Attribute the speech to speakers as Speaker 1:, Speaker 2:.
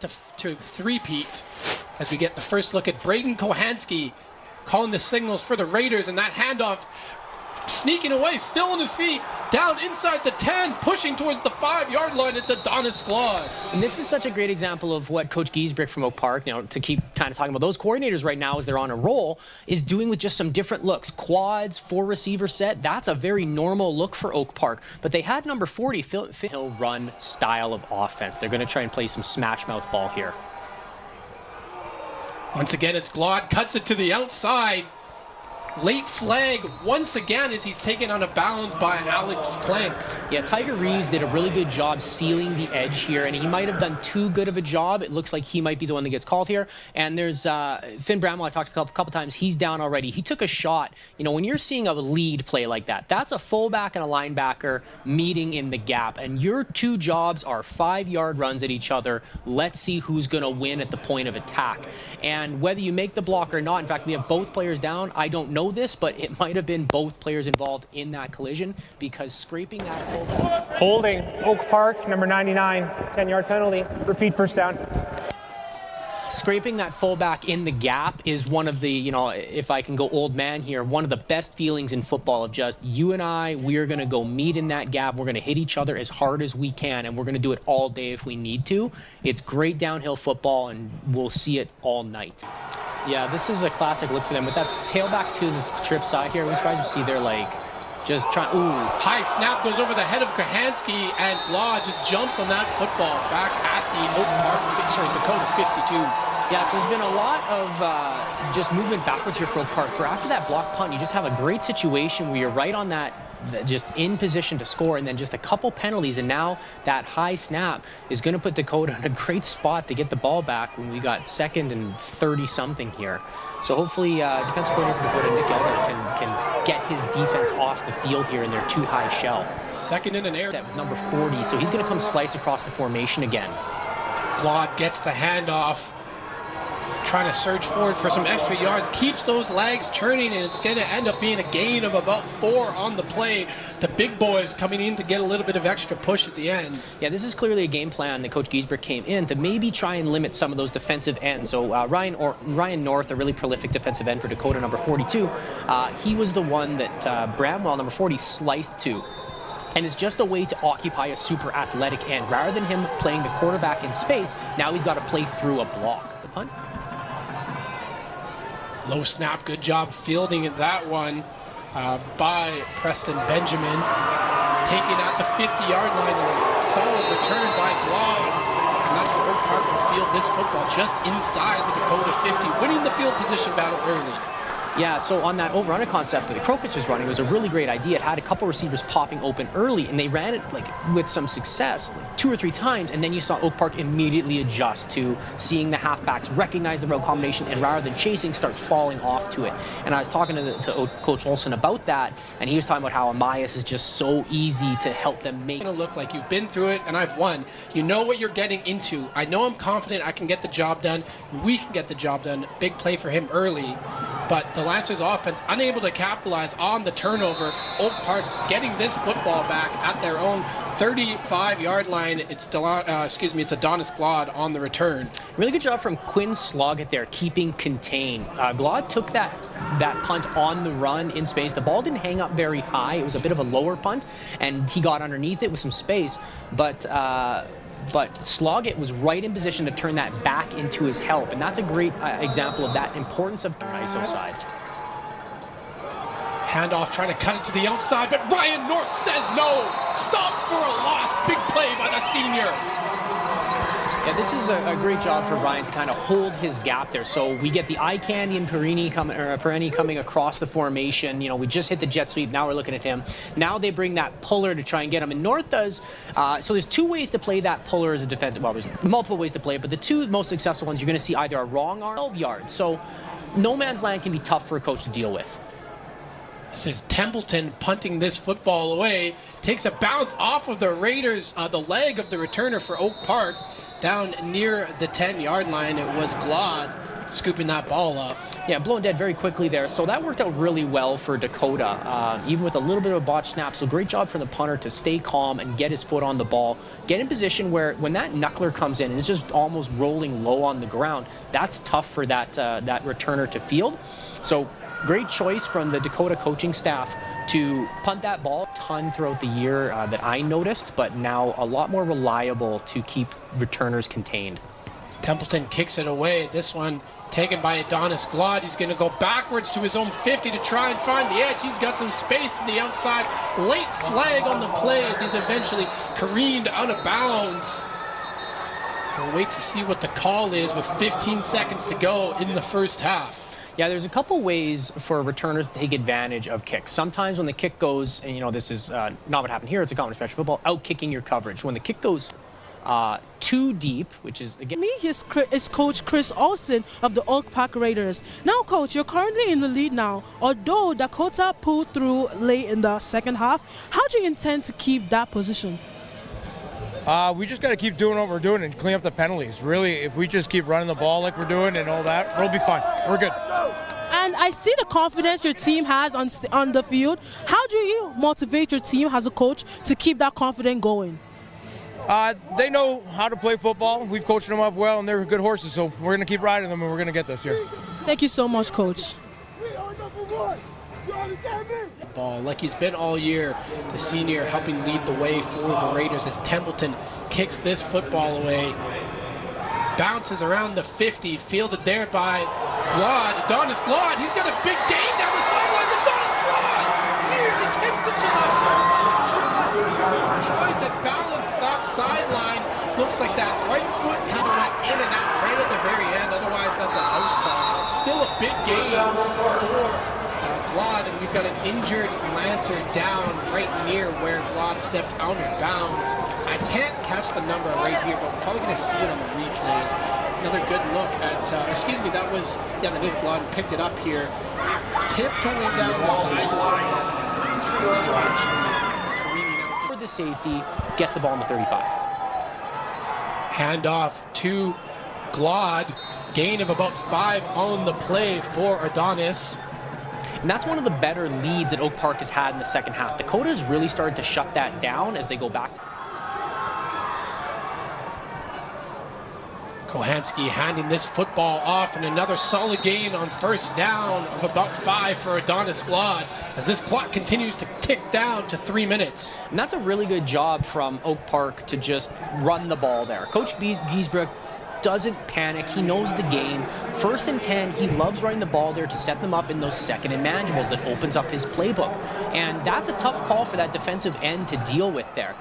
Speaker 1: to three-peat as we get the first look at Braden Kohanski calling the signals for the Raiders, and that handoff sneaking away, still on his feet, down inside the 10, pushing towards the 5-yard line. It's Adonis Glaud.
Speaker 2: And this is such a great example of what Coach Giesbrick from Oak Park, to keep kind of talking about those coordinators right now as they're on a roll, is doing with just some different looks. Quads, 4-receiver set, that's a very normal look for Oak Park. But they had number 40, Phil run style of offense. They're going to try and play some smash mouth ball here.
Speaker 1: Once again, it's Glaud, cuts it to the outside. Late flag once again as he's taken out of bounds by Alex Clank.
Speaker 2: Yeah, Tiger Reeves did a really good job sealing the edge here, and he might have done too good of a job. It looks like he might be the one that gets called here. And there's Finn Bramwell, I talked to a couple times, he's down already. He took a shot. When you're seeing a lead play like that, that's a fullback and a linebacker meeting in the gap, and your two jobs are 5-yard runs at each other. Let's see who's going to win at the point of attack. And whether you make the block or not, in fact, we have both players down. I don't know this, but it might have been both players involved in that collision, because scraping that fullback.
Speaker 3: Holding Oak Park, number 99, 10-yard penalty. Repeat first down.
Speaker 2: Scraping that fullback in the gap is one of the, if I can go old man here, one of the best feelings in football of just you and I, we're going to go meet in that gap. We're going to hit each other as hard as we can, and we're going to do it all day if we need to. It's great downhill football, and we'll see it all night. Yeah, this is a classic look for them. With that tailback to the trip side here, I'm surprised to see they're just trying. Ooh.
Speaker 1: High snap goes over the head of Kohanski, and Glaud just jumps on that football back at the Oak Park, Dakota 52.
Speaker 2: Yeah, so there's been a lot of just movement backwards here for Oak Park. For after that block punt, you just have a great situation where you're right on that, just in position to score, and then just a couple penalties, and now that high snap is going to put Dakota in a great spot to get the ball back when we got 2nd and 30-something here. So hopefully defensive coordinator for Dakota, Nick Elder, can get his defense off the field here in their too high shell.
Speaker 1: 2nd in an air.
Speaker 2: With number 40, so he's going to come slice across the formation again.
Speaker 1: Glaud gets the handoff, trying to surge forward for some extra yards, keeps those legs churning, and it's going to end up being a gain of about 4 on the play. The big boys coming in to get a little bit of extra push at the end.
Speaker 2: Yeah, this is clearly a game plan that Coach Giesbrick came in to maybe try and limit some of those defensive ends. So Ryan North, a really prolific defensive end for Dakota, number 42, he was the one that Bramwell, number 40, sliced to. And it's just a way to occupy a super athletic end. Rather than him playing the quarterback in space, now he's got to play through a block. The punt.
Speaker 1: Low snap, good job fielding that one by Preston Benjamin. Taking at the 50-yard line, a solid return by Glaud. And that's where Oak Park will field this football just inside the Dakota 50, winning the field position battle early.
Speaker 2: Yeah, so on that over-under concept that the Crocus was running, it was a really great idea. It had a couple receivers popping open early, and they ran it with some success, 2 or 3 times, and then you saw Oak Park immediately adjust to seeing the halfbacks recognize the route combination, and rather than chasing, start falling off to it. And I was talking to Coach Olson about that, and he was talking about how Amias is just so easy to help them make.
Speaker 1: It's gonna look like you've been through it, and I've won. You know what you're getting into. I know I'm confident I can get the job done. We can get the job done. Big play for him early. But the Lancers offense unable to capitalize on the turnover. Oak Park getting this football back at their own 35-yard line. It's Adonis Glaud on the return.
Speaker 2: Really good job from Quinn Sloggett there, keeping contained. Glaud took that punt on the run in space. The ball didn't hang up very high. It was a bit of a lower punt, and he got underneath it with some space. But Sloggett was right in position to turn that back into his help, and that's a great example of that importance of the ISO side.
Speaker 1: Handoff trying to cut it to the outside, but Ryan North says no. Stop for a loss. Big play by the senior.
Speaker 2: Yeah, this is a great job for Ryan to kind of hold his gap there. So we get the eye candy and Perini coming across the formation. We just hit the jet sweep. Now we're looking at him. Now they bring that puller to try and get him. And North does. So there's 2 ways to play that puller as a defensive. Well, there's multiple ways to play it, but the 2 most successful ones you're going to see either a wrong arm or 12 yards. So no man's land can be tough for a coach to deal with.
Speaker 1: This is Templeton punting this football away. Takes a bounce off of the Raiders, the leg of the returner for Oak Park. Down near the 10-yard line, it was Glaud scooping that ball up.
Speaker 2: Yeah, blown dead very quickly there. So that worked out really well for Dakota, even with a little bit of a botch snap. So great job from the punter to stay calm and get his foot on the ball. Get in position where when that knuckler comes in and it's just almost rolling low on the ground, that's tough for that returner to field. So great choice from the Dakota coaching staff to punt that ball a ton throughout the year that I noticed, but now a lot more reliable to keep returners contained.
Speaker 1: Templeton kicks it away. This one taken by Adonis Glaud. He's going to go backwards to his own 50 to try and find the edge. He's got some space to the outside. Late flag on the play as he's eventually careened out of bounds. We'll wait to see what the call is with 15 seconds to go in the first half.
Speaker 2: Yeah, there's a couple ways for returners to take advantage of kicks. Sometimes when the kick goes, and this is not what happened here, it's a common special football, out kicking your coverage. When the kick goes too deep, which is again.
Speaker 4: Me is Coach Chris Olsen of the Oak Park Raiders. Now, Coach, you're currently in the lead now. Although Dakota pulled through late in the second half, how do you intend to keep that position?
Speaker 5: We just got to keep doing what we're doing and clean up the penalties. Really, if we just keep running the ball like we're doing and all that, we'll be fine. We're good.
Speaker 4: And I see the confidence your team has on the field. How do you motivate your team as a coach to keep that confidence going?
Speaker 5: They know how to play football. We've coached them up well, and they're good horses, so we're going to keep riding them, and we're going to get this year.
Speaker 4: Thank you so much, Coach.
Speaker 1: Ball like he's been all year, the senior helping lead the way for the Raiders as Templeton kicks this football away. Bounces around the 50, fielded there by Glaud. Adonis Glaud, he's got a big gain down the sidelines. Adonis Glaud nearly takes it to the house. Trying to balance that sideline. Looks like that right foot kind of went in and out right at the very end. Otherwise, that's a house call. Still a big gain for Glaud, and we've got an injured Lancer down right near where Glaud stepped out of bounds. I can't catch the number right here, but we're probably going to see it on the replays. Another good look at, that is Glaud, who picked it up here. Tiptoeing down the sidelines.
Speaker 2: For the safety, gets the ball in the 35.
Speaker 1: Handoff to Glaud. Gain of about 5 on the play for Adonis.
Speaker 2: And that's one of the better leads that Oak Park has had in the second half. Dakota has really started to shut that down as they go back.
Speaker 1: Kohanski handing this football off, and another solid gain on first down of about 5 for Adonis Glaud as this clock continues to tick down to 3 minutes.
Speaker 2: And that's a really good job from Oak Park to just run the ball there. Coach Giesbrook doesn't panic. He knows the game. 1st and 10, he loves running the ball there to set them up in those second and manageables that opens up his playbook. And that's a tough call for that defensive end to deal with there.